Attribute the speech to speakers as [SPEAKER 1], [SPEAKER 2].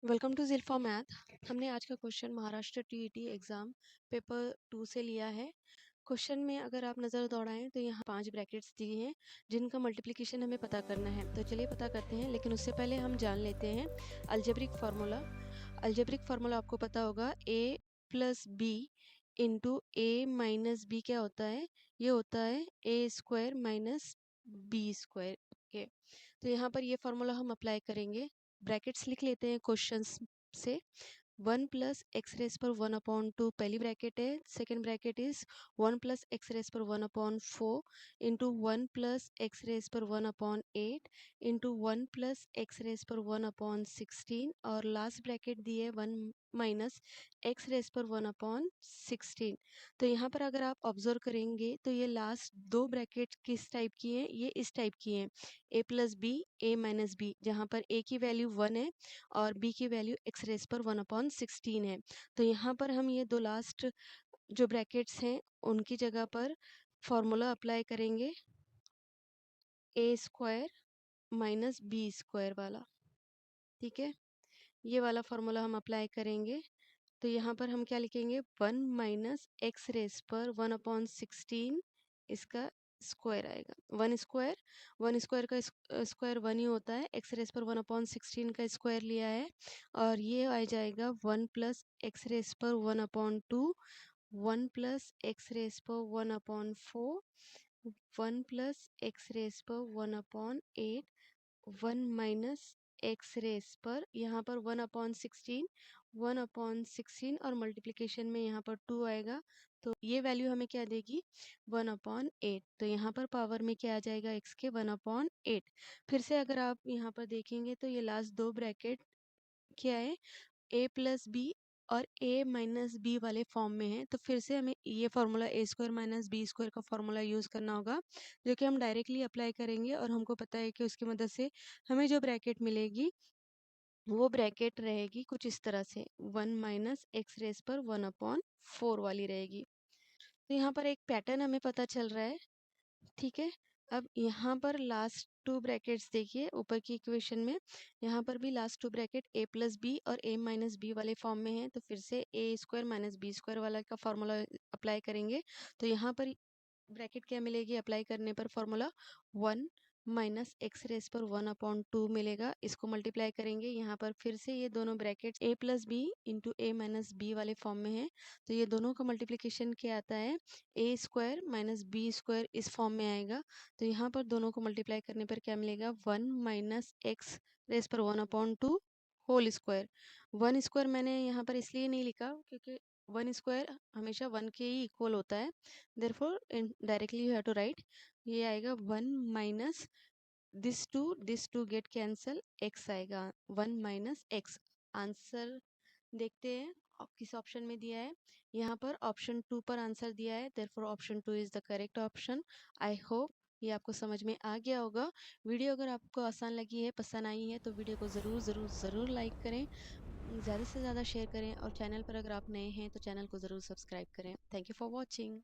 [SPEAKER 1] Welcome to जिल्फा math. हमने आज का question Maharashtra TET exam paper 2 से लिया है। क्वेश्चन में अगर आप नज़र दौड़ाएं तो यहाँ 5 ब्रैकेट्स दिए हैं जिनका मल्टीप्लिकेशन हमें पता करना है। तो चलिए पता करते हैं, लेकिन उससे पहले हम जान लेते हैं अलजेब्रिक फार्मूला। अलजेब्रिक फार्मूला आपको पता होगा, a plus B into A minus B क्या होता है? ये होता है A square minus B square. Okay, तो यहाँ पर ये फार्मूला हम अप्लाई करेंगे। ब्रैकेट्स लिख लेते हैं क्वेश्चंस से। 1 प्लस एक्स रेस पर 1/2 पहली ब्रैकेट है। Second bracket is 1 plus x raise पर 1/4 इंटू 1 प्लस एक्स रेस पर 1/8 इंटू 1 प्लस एक्स रेस पर 1/16 और लास्ट ब्रैकेट दी है 1 माइनस एक्स रेस पर 1/16। तो यहाँ पर अगर आप ऑब्जर्व करेंगे तो ये लास्ट दो ब्रैकेट किस टाइप की हैं? ये इस टाइप की हैं, a plus B A minus B, जहाँ पर a की वैल्यू 1 है और b की वैल्यू एक्स रेस पर 1/16 है। तो यहाँ पर हम ये दो लास्ट जो ब्रैकेट्स हैं उनकी जगह पर फॉर्मूला अप्लाई करेंगे, ए स्क्वायर माइनस बी स्क्वायर वाला। ठीक है, ये वाला फॉर्मूला हम अप्लाई करेंगे। तो यहाँ पर हम क्या लिखेंगे? 1 माइनस एक्स रेस पर 1/16 इसका स्क्वायर आएगा। 1 स्क्वायर का स्क्वायर 1 ही होता है। एक्स रेस पर 1/16 का स्क्वायर लिया है और ये आ जाएगा 1 प्लस एक्स रेस पर 1/2, 1 प्लस एक्स रेस पर 1/4, 1 प्लस एक्स रेस पर 1/8, 1 माइनस एक्स रेस पर यहाँ पर 1/16 और मल्टीप्लिकेशन में यहाँ पर 2 आएगा। तो ये वैल्यू हमें क्या देगी? 1/8। तो यहाँ पर पावर में क्या आ जाएगा? x के 1/8। फिर से अगर आप यहाँ पर देखेंगे तो ये लास्ट दो ब्रैकेट क्या है? a प्लस बी और a माइनस बी वाले फॉर्म में है। तो फिर से हमें ये फार्मूला ए स्क्वायर माइनस बी स्क्वायर का फार्मूला यूज़ करना होगा, जो कि हम डायरेक्टली अप्लाई करेंगे और हमको पता है कि उसकी मदद से हमें जो ब्रैकेट मिलेगी वो ब्रैकेट रहेगी कुछ इस तरह से, 1 माइनस एक्स रेस पर 1/4 वाली रहेगी। तो यहाँ पर एक पैटर्न हमें पता चल रहा है। ठीक है, अब यहाँ पर लास्ट टू ब्रैकेट्स देखिए ऊपर की इक्वेशन में, यहाँ पर भी last two bracket a plus B और a माइनस बी वाले फॉर्म में है। तो फिर से A square minus B square वाला का फॉर्मूला अप्लाई करेंगे। तो यहाँ पर ब्रैकेट क्या मिलेगी अप्लाई करने पर? फॉर्मूला 1 माइनस एक्स रेस पर 1/2 मिलेगा। इसको मल्टीप्लाई करेंगे, यहाँ पर फिर से ये दोनों bracket a plus B into A minus B वाले फॉर्म में है। तो ये दोनों का मल्टीप्लिकेशन क्या आता है? A square minus B square इस फॉर्म में आएगा। तो यहाँ पर दोनों को मल्टीप्लाई करने पर क्या मिलेगा? 1 माइनस एक्स रेस पर 1/2 होल स्क्वायर। 1 स्क्वायर मैंने यहाँ पर इसलिए नहीं लिखा क्योंकि 1 स्क्वायर हमेशा 1 के ही इक्वल होता है। therefore directly you have to write, ये आएगा 1 minus this to get cancel, x आएगा 1 माइनस x। आंसर देखते हैं किस ऑप्शन में दिया है। यहाँ पर ऑप्शन 2 पर आंसर दिया है, therefore option 2 is the correct option. I hope ये आपको समझ में आ गया होगा। वीडियो अगर आपको आसान लगी है, पसंद आई है, तो वीडियो को ज़रूर ज़रूर ज़रूर लाइक करें, ज़्यादा से ज़्यादा शेयर करें और चैनल पर अगर आप नए हैं तो चैनल को ज़रूर सब्सक्राइब करें। Thank you for watching.